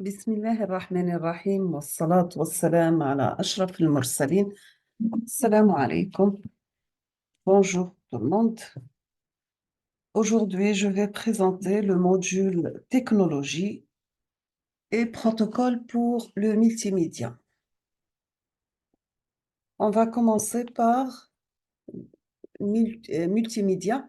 بسم الله الرحمن الرحيم والصلاة والسلام على أشرف المرسلين. Salam alaikum. Bonjour tout le monde. Aujourd'hui, je vais présenter le module technologie et protocole pour le multimédia. On va commencer par multimédia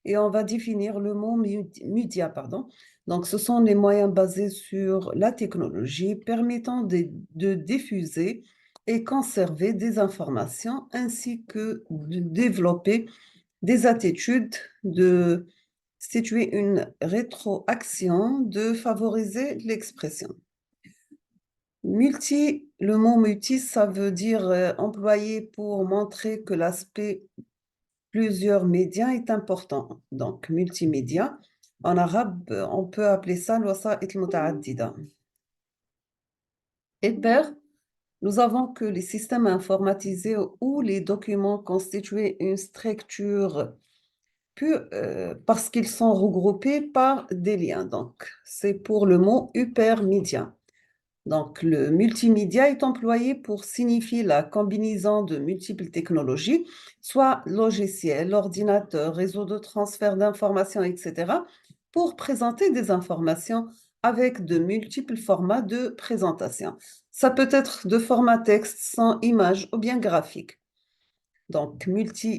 et on va définir le mot média, pardon. Donc, ce sont les moyens basés sur la technologie permettant de diffuser et conserver des informations ainsi que de développer des attitudes, de situer une rétroaction, de favoriser l'expression. Le mot multi, ça veut dire employé pour montrer que l'aspect plusieurs médias est important. Donc, multimédia. En arabe, on peut appeler ça الوسائط المتعددة. Et père, nous avons que les systèmes informatisés où les documents constituent une structure parce qu'ils sont regroupés par des liens. Donc, c'est pour le mot hypermédia. Donc, le multimédia est employé pour signifier la combinaison de multiples technologies, soit logiciels, ordinateurs, réseaux de transfert d'informations, etc., pour présenter des informations avec de multiples formats de présentation. Ça peut être de format texte, sans image ou bien graphique. Donc,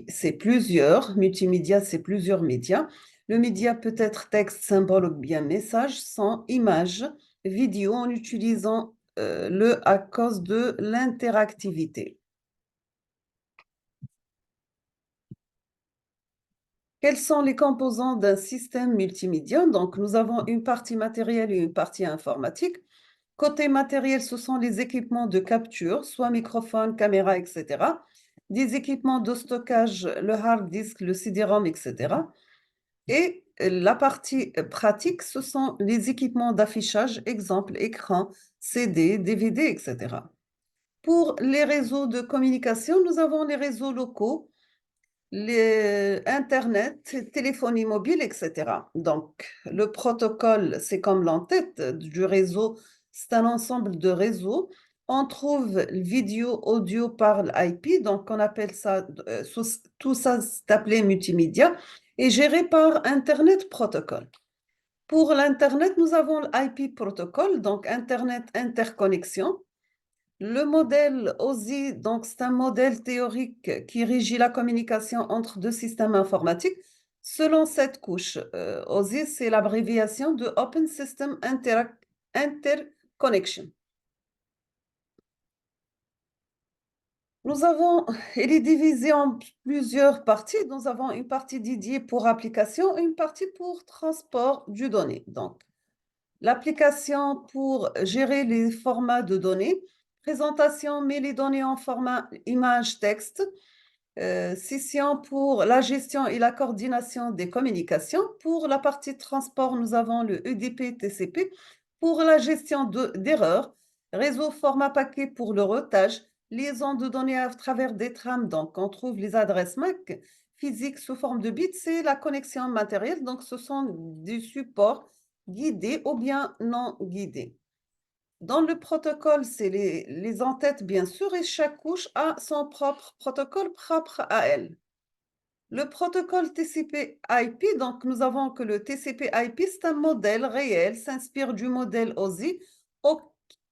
c'est plusieurs, multimédia, c'est plusieurs médias. Le média peut être texte, symbole ou bien message, sans image, vidéo, en utilisant le à cause de l'interactivité. Quels sont les composants d'un système multimédia? Donc, nous avons une partie matérielle et une partie informatique. Côté matériel, ce sont les équipements de capture, soit microphone, caméra, etc. Des équipements de stockage, le hard disk, le CD-ROM, etc. Et la partie pratique, ce sont les équipements d'affichage, exemple écran, CD, DVD, etc. Pour les réseaux de communication, nous avons les réseaux locaux, les Internet, téléphonie mobile, etc. Donc, le protocole, c'est comme l'entête du réseau, c'est un ensemble de réseaux. On trouve vidéo, audio par l'IP, donc on appelle ça, tout ça, c'est appelé multimédia, et géré par Internet Protocol. Pour l'Internet, nous avons l'IP protocole, donc Internet Interconnexion. Le modèle OSI, donc c'est un modèle théorique qui régit la communication entre deux systèmes informatiques selon cette couche. OSI, c'est l'abréviation de Open System Interconnection. Il est divisé en plusieurs parties. Nous avons une partie dédiée pour application et une partie pour transport du données. Donc, l'application pour gérer les formats de données, présentation, met les données en format image-texte, session pour la gestion et la coordination des communications. Pour la partie transport, nous avons le EDP-TCP. Pour la gestion d'erreurs, réseau format paquet pour le routage, liaison de données à travers des trames. Donc, on trouve les adresses MAC physiques sous forme de bits, c'est la connexion matérielle. Donc, ce sont des supports guidés ou bien non guidés. Dans le protocole, c'est les entêtes, bien sûr, et chaque couche a son propre protocole propre à elle. Le protocole TCP/IP, donc nous avons que le TCP/IP, c'est un modèle réel, s'inspire du modèle OSI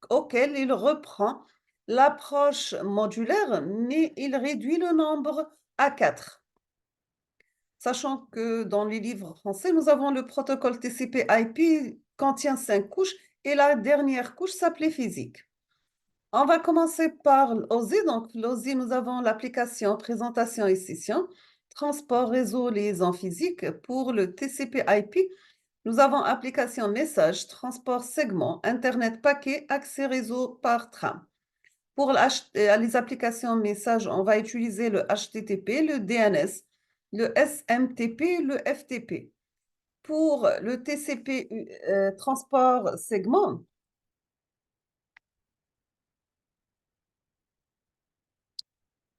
auquel il reprend l'approche modulaire, mais il réduit le nombre à 4. Sachant que dans les livres français, nous avons le protocole TCP/IP contient 5 couches et la dernière couche s'appelait physique. On va commencer par l'OSI. Donc, l'OSI, nous avons l'application présentation et session, transport, réseau, liaison physique. Pour le TCP/IP, nous avons application message, transport segment, Internet paquet, accès réseau par tram. Pour les applications message, on va utiliser le HTTP, le DNS, le SMTP, le FTP. Pour le TCP transport segment,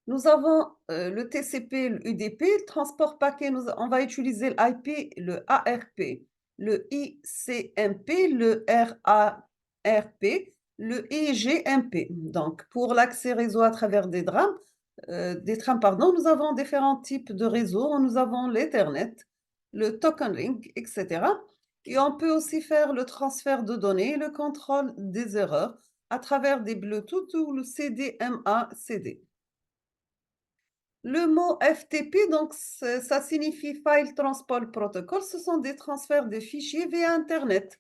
nous avons le TCP, le UDP, le transport paquet, on va utiliser l'IP, le ARP, le ICMP, le RAP, RP, le IGMP. Donc, pour l'accès réseau à travers des trams, pardon, nous avons différents types de réseaux. Nous avons l'Ethernet, le Token Ring, etc. Et on peut aussi faire le transfert de données et le contrôle des erreurs à travers des Bluetooth ou le CDMA-CD. Le mot FTP, donc, ça signifie File Transport Protocol. Ce sont des transferts de fichiers via Internet.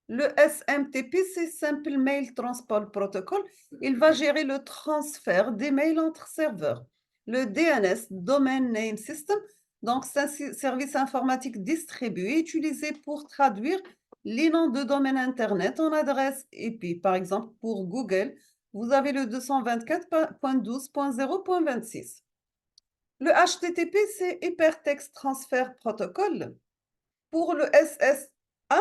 Le SMTP, c'est Simple Mail Transport Protocol. Il va gérer le transfert des mails entre serveurs. Le DNS, Domain Name System, donc c'est un service informatique distribué utilisé pour traduire les noms de domaine Internet en adresse IP. Par exemple, pour Google, vous avez le 224.12.0.26. Le HTTP, c'est Hypertext Transfer Protocol. Pour le SSH,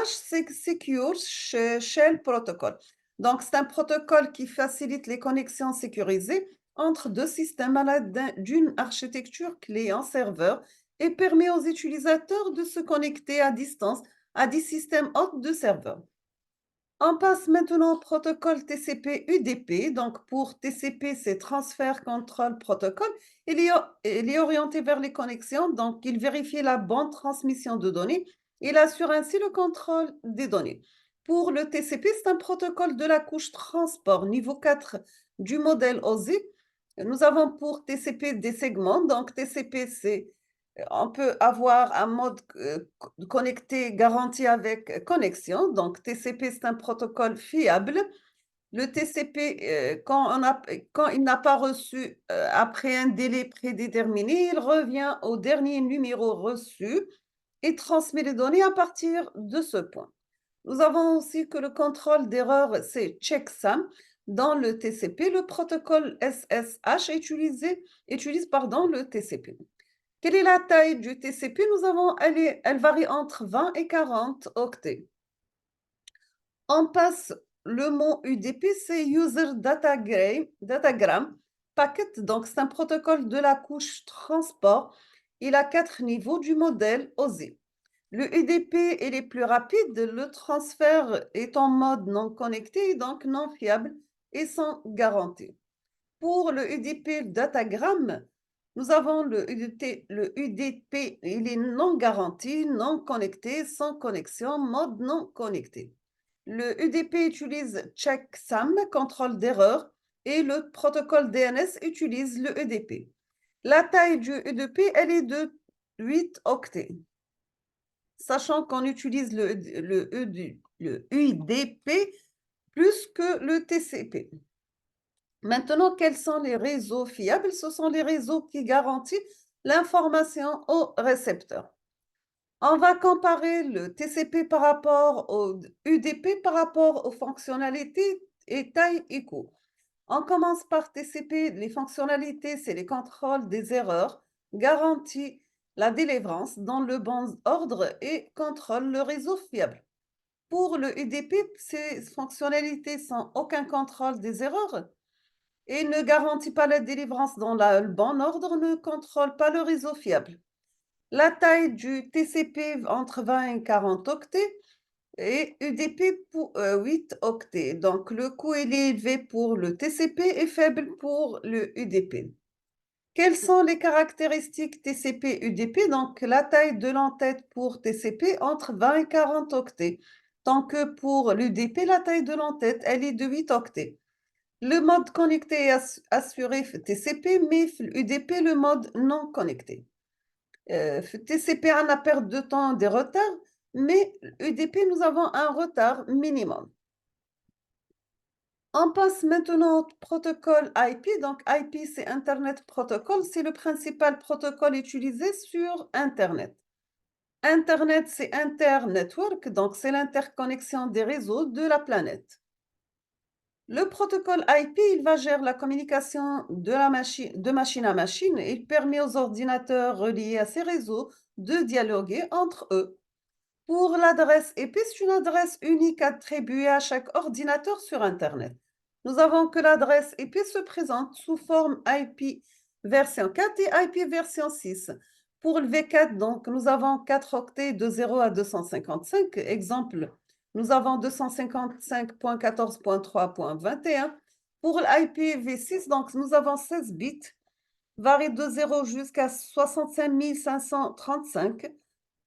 c'est Secure Shell Protocol. Donc, c'est un protocole qui facilite les connexions sécurisées entre deux systèmes à l'aide d'une architecture client-serveur et permet aux utilisateurs de se connecter à distance à des systèmes hôtes de serveurs. On passe maintenant au protocole TCP-UDP. Donc, pour TCP, c'est Transfer Control Protocol. Il est orienté vers les connexions, donc il vérifie la bonne transmission de données. Il assure ainsi le contrôle des données. Pour le TCP, c'est un protocole de la couche transport niveau 4 du modèle OSI. Nous avons pour TCP des segments. Donc, TCP, on peut avoir un mode connecté garanti avec connexion. Donc, TCP, c'est un protocole fiable. Le TCP, quand il n'a pas reçu après un délai prédéterminé, il revient au dernier numéro reçu et transmet les données à partir de ce point. Nous avons aussi que le contrôle d'erreur, c'est checksum. Dans le TCP, le protocole SSH utilise le TCP. Quelle est la taille du TCP? Elle varie entre 20 et 40 octets. On passe le mot UDP, c'est User Datagram Packet. Donc, c'est un protocole de la couche transport. Il a 4 niveaux du modèle OSI. Le UDP est le plus rapide. Le transfert est en mode non connecté, donc non fiable et sans garantie. Pour le UDP Datagram, nous avons le UDP, il est non garanti, non connecté, sans connexion, mode non connecté. Le UDP utilise checksum, contrôle d'erreur, et le protocole DNS utilise le UDP. La taille du UDP, elle est de 8 octets. Sachant qu'on utilise le UDP plus que le TCP. Maintenant, quels sont les réseaux fiables? Ce sont les réseaux qui garantissent l'information au récepteur. On va comparer le TCP par rapport au UDP par rapport aux fonctionnalités et taille et coût. On commence par TCP. Les fonctionnalités, c'est les contrôles des erreurs, garantit la délivrance dans le bon ordre et contrôle le réseau fiable. Pour le UDP, ces fonctionnalités sans aucun contrôle des erreurs et ne garantit pas la délivrance dans le bon ordre, ne contrôle pas le réseau fiable. La taille du TCP entre 20 et 40 octets et UDP pour 8 octets. Donc, le coût est élevé pour le TCP et faible pour le UDP. Quelles sont les caractéristiques TCP-UDP? Donc, la taille de l'entête pour TCP entre 20 et 40 octets. Tant que pour l'UDP, la taille de l'entête, elle est de 8 octets. Le mode connecté est assuré TCP, mais UDP, le mode non connecté. TCP a la perte de temps des retards, mais UDP, nous avons un retard minimum. On passe maintenant au protocole IP. Donc, IP, c'est Internet Protocol. C'est le principal protocole utilisé sur Internet. Internet, c'est Internetwork, donc c'est l'interconnexion des réseaux de la planète. Le protocole IP, il va gérer la communication de machine à machine. Il permet aux ordinateurs reliés à ces réseaux de dialoguer entre eux. Pour l'adresse IP, c'est une adresse unique attribuée à chaque ordinateur sur Internet. Nous avons que l'adresse IP se présente sous forme IP version 4 et IP version 6. Pour le V4, donc, nous avons 4 octets de 0 à 255. Exemple, Nous avons 255.14.3.21. Pour l'IPv6, donc nous avons 16 bits, varient de 0 jusqu'à 65 535.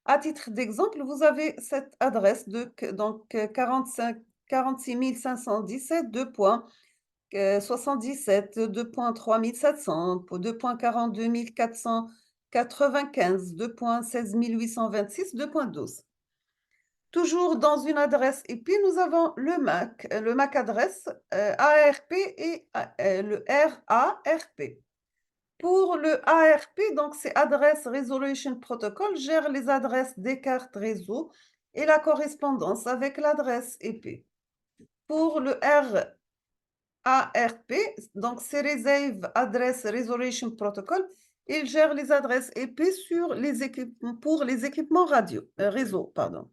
À titre d'exemple, vous avez cette adresse de donc 46 517 2.77, 2.3700, 2.42 495, 2.16 826, 2.12. Toujours dans une adresse IP, nous avons le MAC adresse ARP et le RARP. Pour le ARP, donc c'est Address Resolution Protocol, gère les adresses des cartes réseau et la correspondance avec l'adresse IP. Pour le RARP, donc c'est Reserve Address Resolution Protocol, il gère les adresses IP pour les équipements réseau, pardon.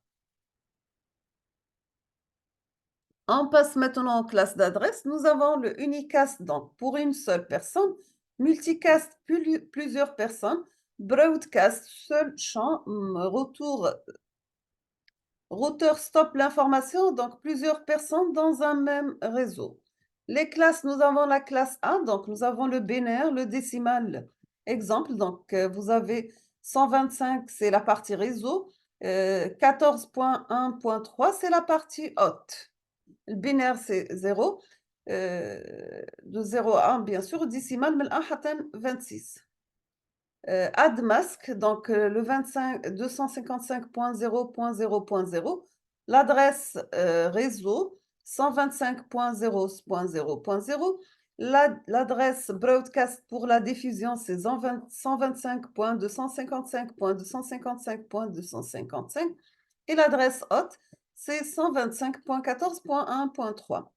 On passe maintenant aux classes d'adresses. Nous avons le unicast, donc pour une seule personne, multicast, plusieurs personnes, broadcast, seul champ, routeur stop l'information, donc plusieurs personnes dans un même réseau. Les classes, nous avons la classe A, donc nous avons le binaire, le décimal. Exemple, donc vous avez 125, c'est la partie réseau, 14.1.3, c'est la partie haute. Le binaire, c'est 0. De 0 à 1, bien sûr. Décimal, من 1 حتى 26. Add mask, donc le 255.0.0.0. L'adresse réseau, 125.0.0.0. L'adresse broadcast pour la diffusion, c'est 125.255.255.255. Et l'adresse hôte, c'est 125.14.1.3.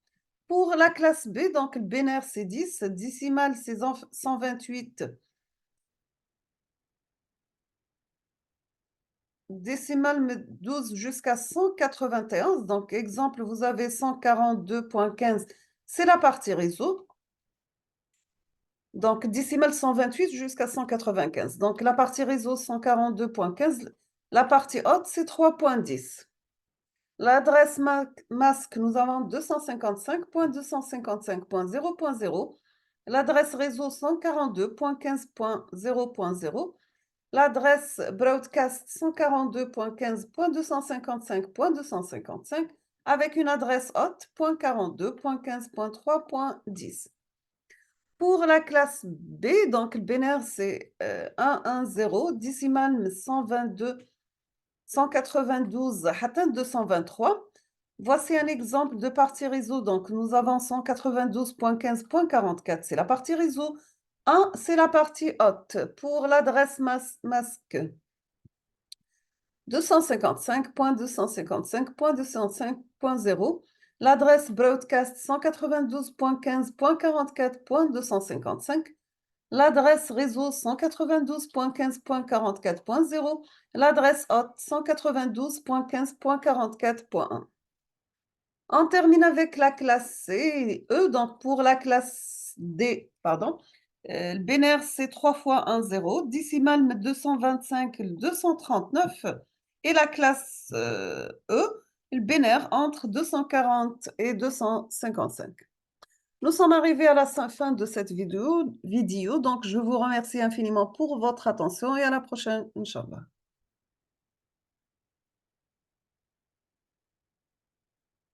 Pour la classe B, donc le binaire, c'est 10. Décimal, c'est 128. Décimal 12 jusqu'à 191. Donc, exemple, vous avez 142.15, c'est la partie réseau. Donc, décimal 128 jusqu'à 195. Donc, la partie réseau 142.15, la partie haute, c'est 3.10. L'adresse masque, nous avons 255.255.0.0. L'adresse réseau 142.15.0.0. L'adresse broadcast 142.15.255.255 avec une adresse haute .42.15.3.10. Pour la classe B, donc le binaire c'est 110, décimal 122, 192 atteint 223. Voici un exemple de partie réseau. Donc nous avons 192.15.44, c'est la partie réseau. 1, c'est la partie haute. Pour l'adresse masque, 255.255.205.0. L'adresse broadcast 192.15.44.255. L'adresse réseau 192.15.44.0. L'adresse haute 192.15.44.1. On termine avec la classe C et E. Donc pour la classe D, pardon, le binaire c'est 3 fois 1, 0. Décimal 225, 239. Et la classe E, le binaire entre 240 et 255. Nous sommes arrivés à la fin de cette vidéo, donc je vous remercie infiniment pour votre attention et à la prochaine, Inch'Allah.